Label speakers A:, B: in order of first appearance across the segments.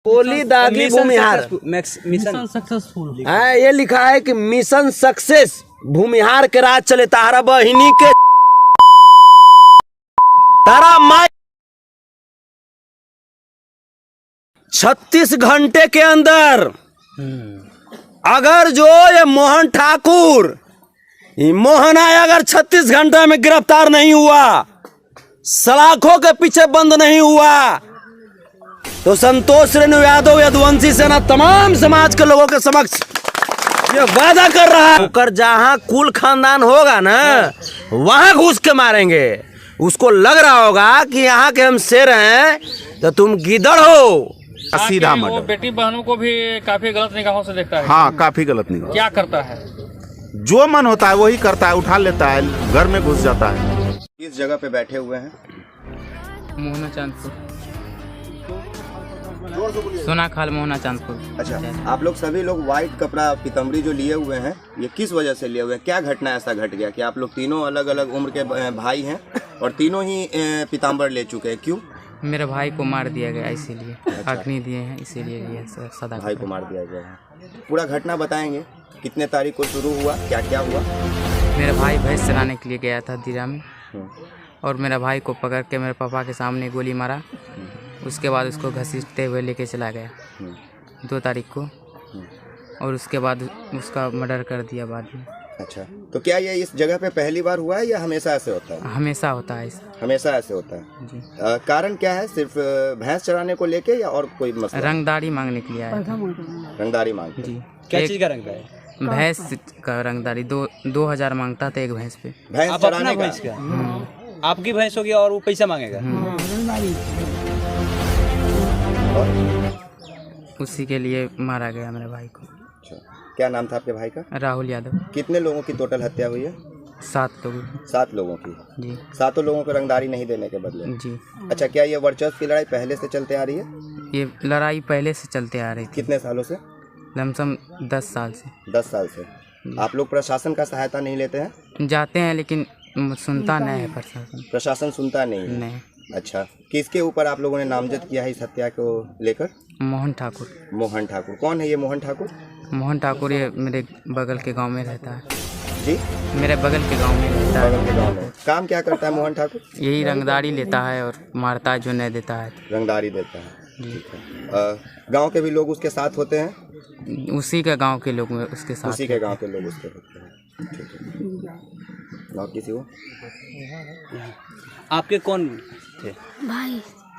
A: गोली दागी Bhumihar
B: mission successful
A: है। ये लिखा है कि मिशन सक्सेस भूमिहार के राज चले तारा बहिनी के तारा माई 36 घंटे के अंदर अगर जो ये मोहन ठाकुर मोहन आया अगर 36 घंटे में गिरफ्तार नहीं हुआ, सलाखों के पीछे बंद नहीं हुआ, तो संतोष रेणु यादव यदुवंशी सेना तमाम समाज के लोगों के समक्ष ये वादा कर रहा है होकर जहां कुल खानदान होगा ना वहां घुस के मारेंगे। उसको लग रहा होगा कि यहाँ के हम शेर हैं तो तुम गिदड़ हो।
C: सीधा
B: वो बेटी बहनों को भी काफी गलत निगाहों से देखता है।
C: हाँ, काफी गलत निगाह।
B: क्या करता है?
C: जो मन होता है वही करता है, उठा लेता है, घर में घुस जाता है।
D: किस जगह पे बैठे हुए हैं?
E: मोहना चांदपुर, सोना खाल मोहना चांदपुर।
D: अच्छा, आप लोग सभी लोग व्हाइट कपड़ा पीतम्बरी जो लिए हुए हैं, ये किस वजह से लिए हुए हैं? क्या घटना ऐसा घट गया कि आप लोग तीनों अलग अलग उम्र के भाई हैं और तीनों ही पीताम्बर ले चुके हैं? क्यों?
E: मेरे भाई को मार दिया गया इसीलिए। अग्नि दिए हैं इसीलिए लिए सदा
D: भाई को मार दिया गया है। पूरा घटना बताएंगे, कितने तारीख को शुरू हुआ, क्या क्या हुआ?
E: मेरा भाई भैंस चराने के लिए गया था दिरा में और मेरा भाई को पकड़ के मेरे पापा के सामने गोली मारा। उसके बाद उसको घसीटते हुए लेके चला गया 2 तारीख को और उसके बाद उसका मर्डर कर दिया बाद में।
D: अच्छा, तो क्या ये इस जगह पे पहली बार हुआ है या हमेशा ऐसे होता है?
E: हमेशा होता है
D: हमेशा ऐसे होता है
E: जी।
D: कारण क्या है? सिर्फ भैंस चराने को लेके या और कोई मसला?
E: रंगदारी मांगने के लिए आया था।
D: रंगदारी मांगते
E: जी।
B: क्या चीज का रंगदारी?
E: भैंस का रंगदारी 2000 मांगता था एक भैंस पे।
D: भैंस चराने का?
B: आपकी भैंस होगी और वो पैसा मांगेगा?
E: उसी के लिए मारा गया मेरे भाई को।
D: अच्छा, क्या नाम था आपके भाई का?
E: राहुल यादव।
D: कितने लोगों की टोटल हत्या हुई है?
E: 7 लोग।
D: 7 लोगों की।
E: जी।
D: 7 लोगों को रंगदारी नहीं देने के बदले?
E: जी।
D: अच्छा, क्या ये वर्चस्व की लड़ाई पहले से चलते आ रही है?
E: ये लड़ाई पहले से चलते आ रही थी।
D: कितने सालों से?
E: लमसम 10 साल से।
D: 10 साल से। आप लोग प्रशासन का सहायता नहीं लेते हैं?
E: जाते हैं लेकिन सुनता नहीं है प्रशासन।
D: प्रशासन सुनता नहीं है?
E: नहीं।
D: अच्छा, किसके ऊपर आप लोगों ने नामजद किया है इस हत्या को लेकर?
E: मोहन ठाकुर।
D: मोहन ठाकुर। कौन है ये मोहन ठाकुर?
E: मोहन ठाकुर ये मेरे बगल के गांव में रहता है।
D: जी?
E: मेरे बगल के गांव में रहता है।
D: बगल के गाँव में। काम क्या करता है मोहन ठाकुर?
E: यही रंगदारी लेता है और मारता है जो नहीं देता है।
D: रंगदारी देता है। ठीक है। गाँव के भी लोग उसके साथ होते हैं?
E: उसी के गांव के लोग उसके साथ।
D: उसी के गांव के लोग उसके होते हैं। ठीक है। और किसी को?
B: आपके कौन थे?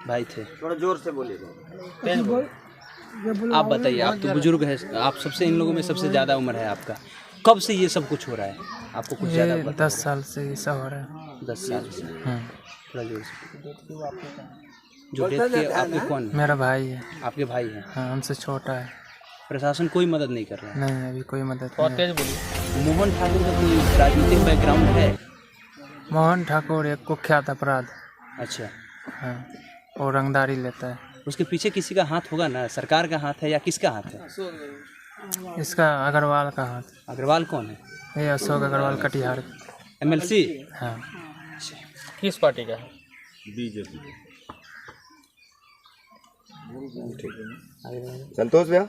B: भाई थे।
D: थोड़ा जोर से बोलिए।
B: आप बताइए, आप तो बुजुर्ग हैं, आप सबसे इन लोगों में सबसे ज़्यादा उम्र है आपका। कब से ये सब कुछ हो रहा है? आपको कुछ ज़्यादा पता?
E: 10 साल से ऐसा हो रहा है।
B: 10 साल से। थोड़ा जोर से। जो डेथ किए आपके कौन है?
E: मेरा भाई है।
B: आपके भाई हैं?
E: हाँ, हमसे छोटा है।
B: प्रशासन कोई मदद नहीं कर रहा है?
E: नहीं, अभी कोई मदद नहीं है।
B: मोहन ठाकुर का कोई राजनीतिक बैकग्राउंड है?
E: मोहन ठाकुर एक कुख्यात अपराध।
B: अच्छा।
E: हाँ, वो रंगदारी लेता है।
B: उसके पीछे किसी का हाथ होगा ना? सरकार का हाथ है या किसका हाथ है?
E: इसका अग्रवाल का हाथ।
B: अग्रवाल कौन है?
E: ये अशोक अग्रवाल कटिहार।
B: MLC?
E: हाँ।
B: किस पार्टी का है?
C: बीजेपी।
D: संतोष भैया,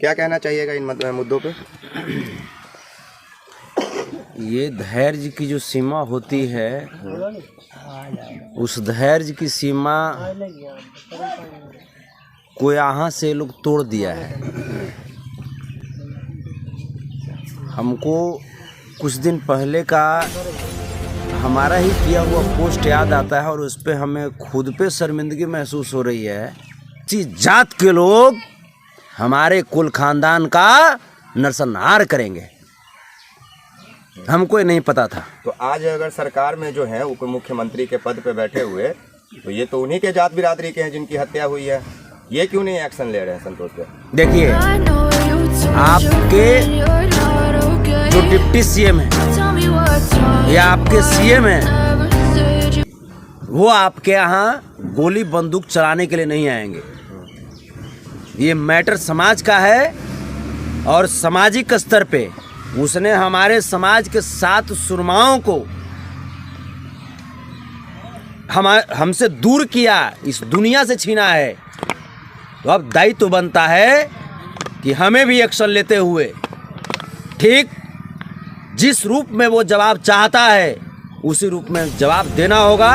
D: क्या कहना चाहिएगा इन मुद्दों पे?
A: ये धैर्य की जो सीमा होती है उस धैर्य की सीमा को यहाँ से लोग तोड़ दिया है। हमको कुछ दिन पहले का हमारा ही किया हुआ पोस्ट याद आता है और उस पर हमें खुद पे शर्मिंदगी महसूस हो रही है। इसी जात के लोग हमारे कुल खानदान का नरसंहार करेंगे, हमको नहीं पता था।
D: तो आज अगर सरकार में जो है उप मुख्यमंत्री के पद पे बैठे हुए, तो ये तो उन्हीं के जात बिरादरी के हैं जिनकी हत्या हुई है। ये क्यों नहीं एक्शन ले रहे हैं संतोष भैया?
A: देखिए, आपके जो डिप्टी सीएम है या आपके सीएम है, वो आपके यहाँ गोली बंदूक चलाने के लिए नहीं आएंगे। ये मैटर समाज का है और सामाजिक स्तर पे उसने हमारे समाज के 7 सुरमाओं को हमसे दूर किया, इस दुनिया से छीना है। तो अब दायित्व बनता है कि हमें भी एक्शन लेते हुए ठीक जिस रूप में वो जवाब चाहता है उसी रूप में जवाब देना होगा।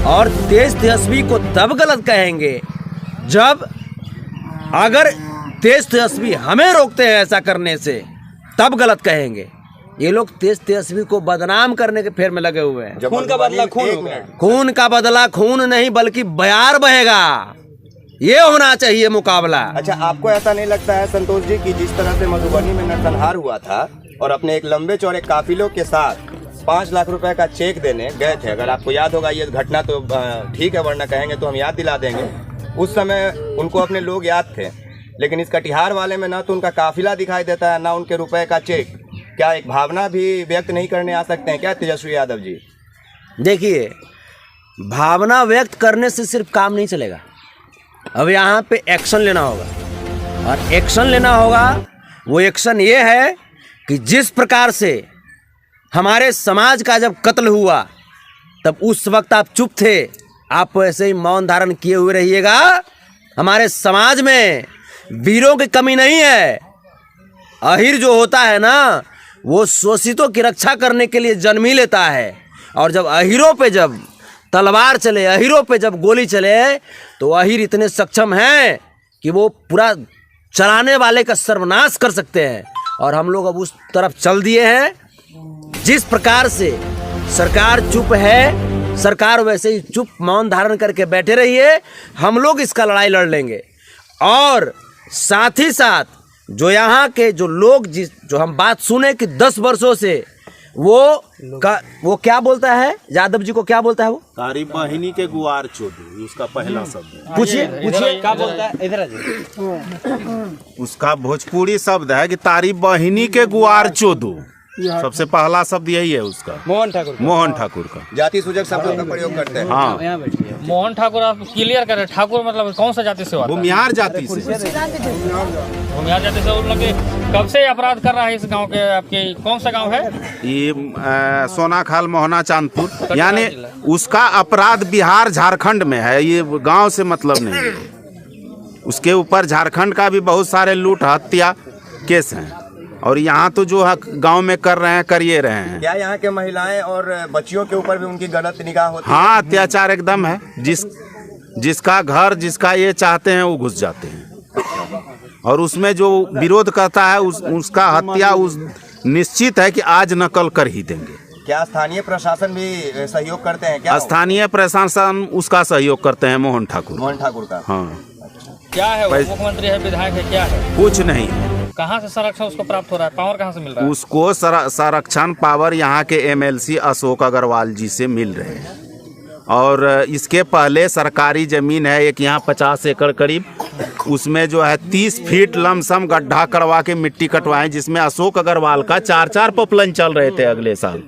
A: और तेज तेजस्वी को तब गलत कहेंगे जब अगर तेज तेजस्वी हमें रोकते हैं ऐसा करने से, तब गलत कहेंगे। ये लोग तेज तेजस्वी को बदनाम करने के फेर में लगे हुए हैं।
B: खून का बदला खून होगा।
A: खून का बदला खून नहीं बल्कि बयार बहेगा, ये होना चाहिए मुकाबला।
D: अच्छा, आपको ऐसा नहीं लगता है संतोष जी कि जिस तरह से मधुबनी में नरसंहार हुआ था और अपने एक लंबे चौड़े काफिलों के साथ 5 लाख रुपए का चेक देने गए थे, अगर आपको याद होगा ये घटना तो ठीक है, वरना कहेंगे तो हम याद दिला देंगे। उस समय उनको अपने लोग याद थे, लेकिन इस कटिहार वाले में ना तो उनका काफिला दिखाई देता है ना उनके रुपए का चेक। क्या एक भावना भी व्यक्त नहीं करने आ सकते हैं क्या तेजस्वी यादव जी?
A: देखिए, भावना व्यक्त करने से सिर्फ काम नहीं चलेगा, अब यहाँ पे एक्शन लेना होगा। और एक्शन लेना होगा, वो एक्शन ये है कि जिस प्रकार से हमारे समाज का जब कत्ल हुआ तब उस वक्त आप चुप थे, आप ऐसे ही मौन धारण किए हुए रहिएगा। हमारे समाज में वीरों की कमी नहीं है। अहिर जो होता है ना, वो शोषितों की रक्षा करने के लिए जन्म ही लेता है। और जब अहिरों पे जब तलवार चले, अहिरों पे जब गोली चले, तो अहिर इतने सक्षम हैं कि वो पूरा चलाने वाले का सर्वनाश कर सकते हैं। और हम लोग अब उस तरफ चल दिए हैं। जिस प्रकार से सरकार चुप है, सरकार वैसे ही चुप मौन धारण करके बैठे रहिए। हम लोग इसका लड़ाई लड़ लेंगे। और साथ ही साथ जो यहाँ के जो लोग जो हम बात सुने कि 10 वर्षों से वो क्या बोलता है, यादव जी को क्या बोलता है वो?
C: तारी बहिनी के गुआर चोदू, उसका पहला शब्द है।
A: पूछिए
B: क्या बोलता है, इधर आ जाइए।
C: उसका भोजपुरी शब्द है कि तारी बहिनी के गुआर चोदू, सबसे पहला शब्द यही है उसका।
B: मोहन ठाकुर
C: का
D: जाति सूचक शब्दों का प्रयोग करते हैं।
C: हाँ,
B: यहाँ बैठिए।
F: मोहन ठाकुर, आप क्लियर करें, ठाकुर मतलब कौन सा जाति से होता है?
C: भूमिहार जाति से।
F: भूमिहार जाति से। मतलब कि कब से अपराध कर रहा है इस गांव के? आपके कौन सा गांव है
C: ये? सोनाखाल, मोहना, चांदपुर, यानी उसका अपराध बिहार झारखंड में है, ये गांव से मतलब नहीं है। उसके ऊपर झारखंड का भी बहुत सारे लूट हत्या केस हैं, और यहाँ तो जो गांव में कर रहे हैं कर ये रहे हैं।
D: क्या यहाँ के महिलाएं और बच्चियों के ऊपर भी उनकी गलत निगाह होती है?
C: हाँ, अत्याचार एकदम है। जिसका घर जिसका ये चाहते हैं वो घुस जाते हैं, और उसमें जो विरोध करता है उसका हत्या निश्चित है कि आज न कल कर ही देंगे।
D: क्या स्थानीय प्रशासन भी सहयोग करते हैं क्या?
C: स्थानीय प्रशासन उसका सहयोग करते हैं, मोहन ठाकुर का। हाँ,
F: क्या है? मुख्यमंत्री है, विधायक है, क्या है?
C: कुछ नहीं है।
F: कहाँ से संरक्षण उसको प्राप्त हो रहा है? पावर कहाँ से मिल रहा है
C: उसको? संरक्षण पावर यहाँ के MLC अशोक अग्रवाल जी से मिल रहे हैं। और इसके पहले सरकारी जमीन है एक यहाँ 50 एकड़ करीब, उसमें जो है 30 फीट लमसम गड्ढा करवा के मिट्टी कटवाएं, जिसमें अशोक अग्रवाल का 4 पपलन चल रहे थे अगले साल।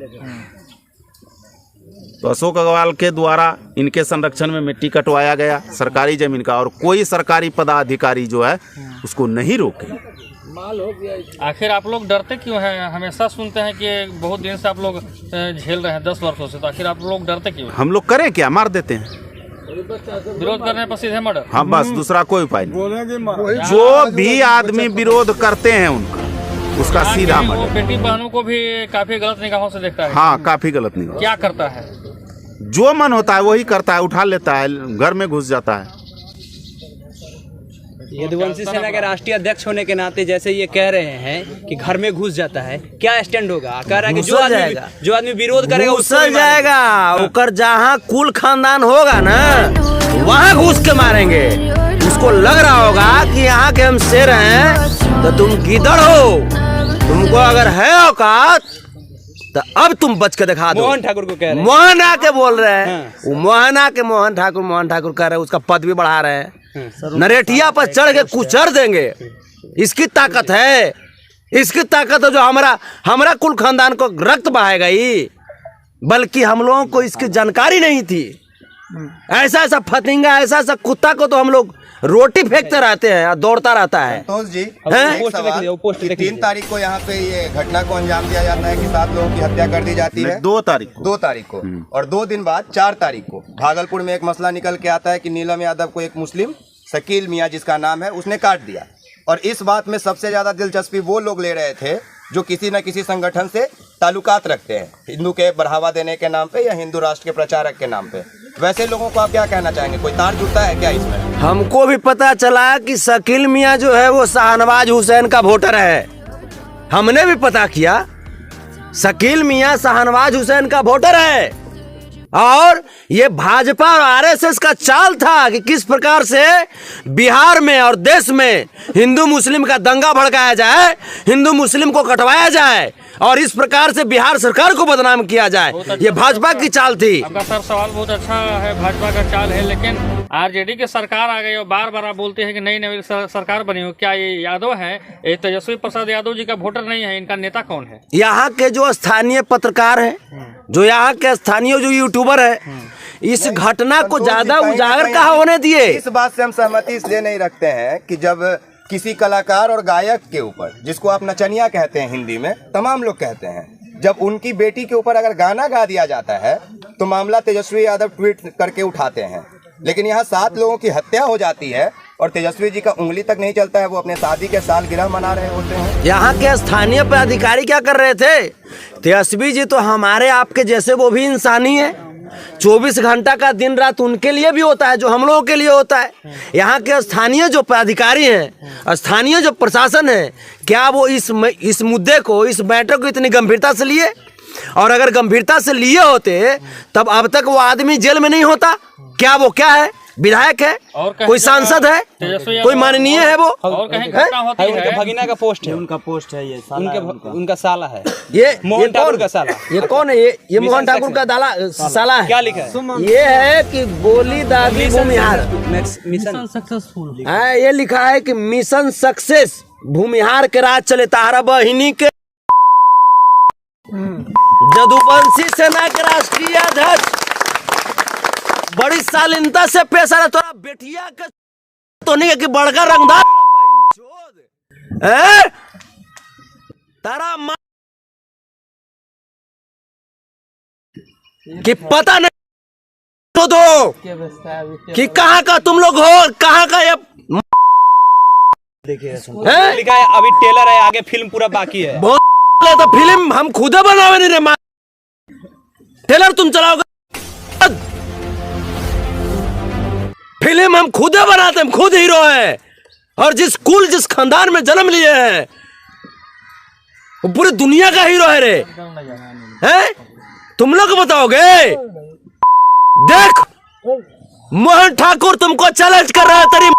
C: तो अशोक अग्रवाल के द्वारा इनके संरक्षण में मिट्टी कटवाया गया सरकारी जमीन का, और कोई सरकारी पदाधिकारी जो है उसको नहीं रोके।
F: आखिर आप लोग डरते क्यों हैं? हमेशा सुनते हैं कि बहुत दिन से आप लोग झेल रहे हैं 10 वर्षों से, तो आखिर आप लोग डरते क्यों?
C: हम लोग करें क्या? मार देते हैं।
F: विरोध करने पर सीधे मर्डर?
C: हाँ, बस, दूसरा कोई उपाय नहीं। जो भी आदमी विरोध करते हैं उनका उसका सीधा
F: वो
C: मर्डर।
F: बेटी बहनों को भी काफी गलत निगाहों से देखता है।
C: हाँ, काफी गलत नहीं।
F: क्या करता है?
C: जो मन होता है वही करता है, उठा लेता है, घर में घुस जाता है।
B: यदुवंशी सेना के राष्ट्रीय अध्यक्ष होने के नाते जैसे ये कह रहे हैं कि घर में घुस जाता है, क्या स्टैंड होगा? कह रहा है कि जो आदमी विरोध करेगा
A: घुसल जाएगा। ओकर जहाँ कुल खानदान होगा ना, वहाँ घुस के मारेंगे। उसको लग रहा होगा कि यहाँ के हम शेर हैं तो तुम गीदड़ हो, तुमको अगर है औकात तो अब तुम बच के दिखा दो।
B: मोहन ठाकुर को कह रहे हैं।
A: मोहन आके बोल रहे हैं। वो मोहन ठाकुर कह रहे हैं, उसका पद भी बढ़ा रहे हैं। नरेटिया पर चढ़ के कुचर देंगे। इसकी ताकत है, इसकी ताकत है जो हमारा कुल खानदान को रक्त बहाएगा ही, बल्कि हम लोगों को इसकी जानकारी नहीं थी। ऐसा फतिंगा, ऐसा कुत्ता को तो हम लोग रोटी फेंकते रहते हैं और दौड़ता रहता है।
D: संतोष जी,
B: पोस्ट देखिए।
D: 3 तारीख को यहाँ पे ये घटना को अंजाम दिया जाता है कि 7 लोगों की हत्या कर दी जाती है।
C: 2 तारीख को
D: 2 तारीख को और 2 दिन बाद 4 तारीख को भागलपुर में एक मसला निकल के आता है कि नीलम यादव को एक मुस्लिम शकील मियाँ जिसका नाम है, उसने काट दिया। और इस बात में सबसे ज़्यादा दिलचस्पी वो लोग ले रहे थे जो किसी न किसी संगठन से ताल्लुकात रखते हैं, हिंदू के बढ़ावा देने के नाम पे या हिंदू राष्ट्र के प्रचारक के नाम पे। वैसे लोगों को आप क्या कहना चाहेंगे, कोई तार जुड़ता है क्या इसमें?
A: हमको भी पता चला कि शकील मियाँ जो है वो शाहनवाज हुसैन का वोटर है। हमने भी पता किया, शकील मियाँ शाहनवाज हुसैन का वोटर है। और ये भाजपा और आरएसएस का चाल था कि किस प्रकार से बिहार में और देश में हिंदू मुस्लिम का दंगा भड़काया जाए, हिंदू मुस्लिम को कटवाया जाए और इस प्रकार से बिहार सरकार को बदनाम किया जाए। ये भाजपा की चाल थी।
F: आपका सर सवाल बहुत अच्छा है, भाजपा का चाल है, लेकिन आरजेडी की सरकार आ गई और बार बार आप बोलते हैं कि नई नई सरकार बनी हो। क्या ये यादव है, ये तेजस्वी प्रसाद यादव जी का वोटर नहीं है? इनका नेता कौन है?
A: यहाँ के जो स्थानीय पत्रकार हैं, जो यहाँ के स्थानीय जो यूट्यूबर है, इस घटना को ज्यादा उजागर कहाँ होने दिए।
D: इस बात से हम सहमति इसलिए नहीं रखते हैं कि जब किसी कलाकार और गायक के ऊपर, जिसको आप नचनिया कहते हैं हिंदी में, तमाम लोग कहते हैं, जब उनकी बेटी के ऊपर अगर गाना गा दिया जाता है तो मामला तेजस्वी यादव ट्वीट करके उठाते हैं। लेकिन यहाँ 7 लोगों की हत्या हो जाती है और तेजस्वी जी का उंगली तक नहीं चलता है, वो अपने शादी के सालगिरह मना रहे होते हैं।
A: यहाँ के स्थानीय पदाधिकारी क्या कर रहे थे? तेजस्वी जी तो हमारे आपके जैसे वो भी इंसानी है। 24 घंटा का दिन रात उनके लिए भी होता है जो हम लोगों के लिए होता है। यहाँ के स्थानीय जो पदाधिकारी हैं, स्थानीय जो प्रशासन है, क्या वो इस मुद्दे को, इस मैटर को इतनी गंभीरता से लिए? और अगर गंभीरता से लिए होते तब अब तक वो आदमी जेल में नहीं होता। क्या वो क्या है? विधायक है, कोई सांसद है, कोई माननीय है वो?
F: और कहीं घटना होती है?
B: उनका भगीना का पोस्ट है, उनका पोस्ट है, ये उनका साला है।
A: ये
B: मोहन ठाकुर का साला।
A: ये कौन है? ये मोहन ठाकुर का साला है।
B: क्या लिखा है?
A: ये है कि गोली दागी भूमिहार
B: मिशन
F: सक्सेसफुल।
A: ये लिखा है कि मिशन सक्सेस, भूमिहार के राज चले तारा बहिनी के जदुवंशी सेना के राष्ट्रीय अध्यक्ष बड़ी शालीनता से पेश आ रहा। तोरा बेटिया के तो नहीं है कि बड़का रंगदार तारा माँ कि पता नहीं तो कि कहाँ का तुम लोग हो, कहाँ का ये
B: है? लिखा है अभी टेलर है, आगे फिल्म पूरा बाकी है।
A: बहुत तो फिल्म हम खुद बनावे नहीं रे माँ, टेलर तुम चलाओगे? फिल्म हम खुद बनाते, हम खुद हीरो हैं। और जिस खानदान में जन्म लिए हैं वो पूरी दुनिया का हीरो है रे। हैं? तुम लोग बताओगे? देख, मोहन ठाकुर तुमको चैलेंज कर रहा है तेरी।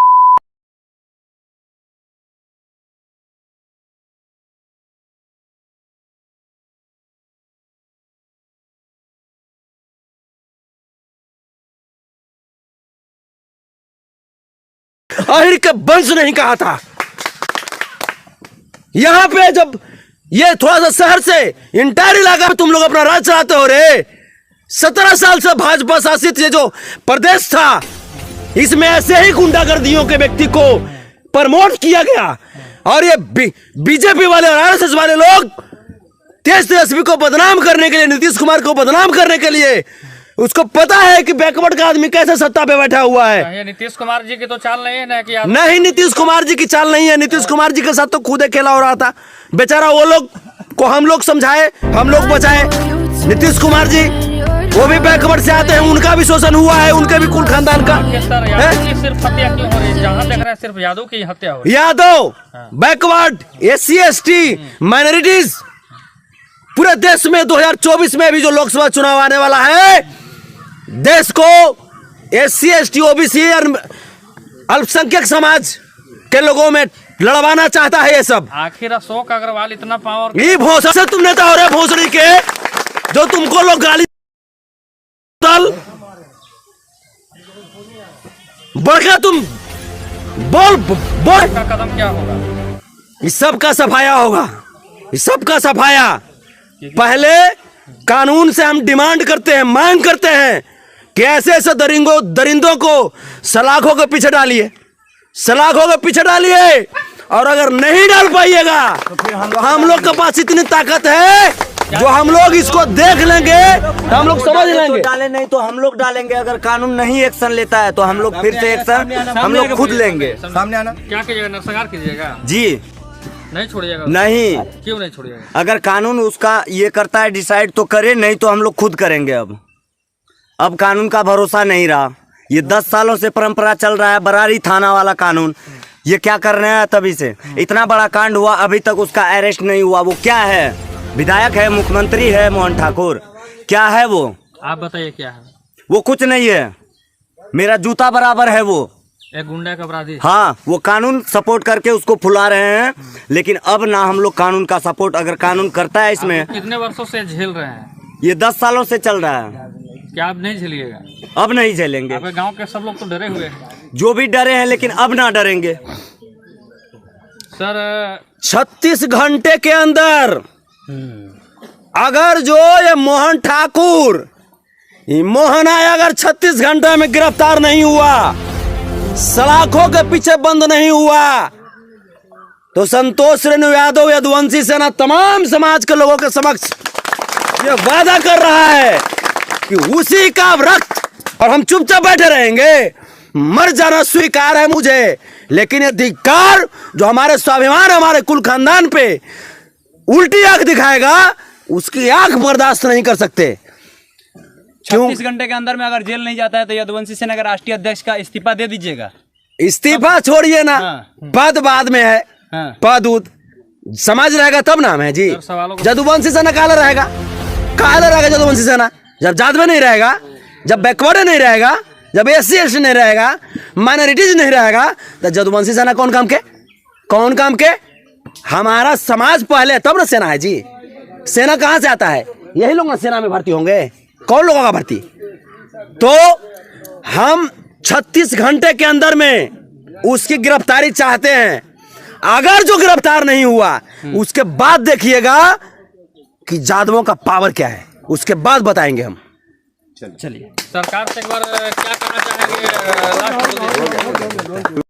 A: आहिर के वंश नहीं कहा था। यहां पे जब ये थोड़ा सा शहर से इंटायर इलाका में तुम लोग अपना राज चलाते हो रे। 17 साल से भाजपा शासित ये जो प्रदेश था, इसमें ऐसे ही गुंडागर्दियों के व्यक्ति को प्रमोट किया गया। और ये बीजेपी वाले और आरएसएस वाले लोग तेजस्वी को बदनाम करने के लिए, नीतीश कुमार को बदनाम करने के लिए, उसको पता है कि बैकवर्ड का आदमी कैसे सत्ता पे बैठा हुआ है।
F: ये नीतीश कुमार जी की तो चाल नहीं है ना कि
A: नहीं, नीतीश कुमार जी की चाल नहीं है। नीतीश कुमार जी के साथ तो खुद खेला हो रहा था बेचारा। वो लोग को हम लोग समझाए, हम लोग बचाए। नीतीश कुमार जी वो भी बैकवर्ड से आते हैं, उनका भी शोषण हुआ है, उनके भी कुल खानदान का।
F: सिर्फ हत्या क्यों हो रही है? जहाँ देख रहे हैं सिर्फ यादव की हत्या हो रही है।
A: Yadav, backward, SC ST, minorities, पूरे देश में 2024 में भी जो लोकसभा चुनाव आने वाला है, देश को SC ST OBC और अल्पसंख्यक समाज के लोगों में लड़वाना चाहता है ये सब।
F: आखिर अशोक अग्रवाल इतना पावर,
A: ये भोसड़ी से तुम नेता हो रहे भोसड़ी के, जो तुमको लोग गाली दल बढ़कर तुम बोल
F: का कदम क्या होगा?
A: इस सब का सफाया होगा, इस सब का सफाया। पहले कानून से हम डिमांड करते हैं, मांग करते हैं कि ऐसे ऐसे दरिंदों को सलाखों के पीछे डालिए, सलाखों के पीछे डालिए। और अगर नहीं डाल पाइएगा तो हम लोग के पास इतनी ताकत है जो हम लोग इसको देख लेंगे तो हम लोग समझ लेंगे।
D: डाले नहीं तो हम लोग डालेंगे। अगर कानून नहीं एक्शन लेता है तो हम लोग फिर से एक्शन हम लोग खुद लेंगे। सामने आना।
F: क्या कीजिएगा, नरसंहार कीजिएगा?
A: जी
F: नहीं छोड़िएगा?
A: नहीं,
F: क्यों नहीं छोड़िएगा?
A: अगर कानून उसका ये करता है डिसाइड तो करे, नहीं तो हम लोग खुद करेंगे। अब कानून का भरोसा नहीं रहा। ये 10 सालों से परंपरा चल रहा है, बरारी थाना वाला कानून। ये क्या कर रहे हैं तभी से? इतना बड़ा कांड हुआ, अभी तक उसका अरेस्ट नहीं हुआ। वो क्या है? विधायक है, मुख्यमंत्री है मोहन ठाकुर, क्या है वो?
F: आप बताइए क्या है?
A: वो कुछ नहीं है, मेरा जूता बराबर है वो।
F: एक गुंडा का अपराधी।
A: हाँ, वो कानून सपोर्ट करके उसको फुला रहे हैं, लेकिन अब ना हम लोग कानून का सपोर्ट, अगर कानून करता है इसमें।
F: कितने वर्षों से झेल रहे हैं?
A: ये 10 सालों से चल रहा है।
F: क्या आप नहीं झेलिएगा?
A: अब नहीं झेलेंगे।
F: आपके गांव के सब लोग तो डरे हुए हैं।
A: जो भी डरे हैं, लेकिन अब ना डरेंगे।
F: सर
A: 36 घंटे के अंदर अगर जो ये मोहन ठाकुर, ये मोहना अगर 36 घंटे में गिरफ्तार नहीं हुआ, सलाखों के पीछे बंद नहीं हुआ, तो संतोष रेणु यादव यदुवंशी सेना तमाम समाज के लोगों के समक्ष ये वादा कर रहा है कि उसी का रक्त, और हम चुपचाप बैठे रहेंगे। मर जाना स्वीकार है मुझे, लेकिन ये धिक्कार जो हमारे स्वाभिमान, हमारे कुल खानदान पे उल्टी आंख दिखाएगा, उसकी आंख बर्दाश्त नहीं कर सकते।
B: 36 घंटे के अंदर में अगर जेल नहीं जाता है तो यदुवंशी सेना का राष्ट्रीय अध्यक्ष का इस्तीफा दे दीजिएगा।
A: इस्तीफा छोड़िए ना, पद बाद में है।
B: हाँ।
A: पद उद समाज रहेगा तब नाम है जी। यदुवंशी सेना काला रहेगा, काला रहेगा यदुवंशी सेना। जब जात में नहीं रहेगा, जब बैकवर्ड नहीं रहेगा, जब SC नहीं रहेगा, माइनॉरिटीज नहीं रहेगा, तो यदुवंशी सेना कौन काम के? कौन काम के? हमारा समाज पहले, तब ना सेना है जी। सेना कहाँ से आता है? यही लोग ना सेना में भर्ती होंगे। कौन लोगों का भर्ती? तो हम 36 घंटे के अंदर में उसकी गिरफ्तारी चाहते हैं। अगर जो गिरफ्तार नहीं हुआ, उसके बाद देखिएगा कि जादवों का पावर क्या है, उसके बाद बताएंगे हम।
B: चलिए,
F: सरकार से एक बार क्या कहना चाहेंगे? लास्ट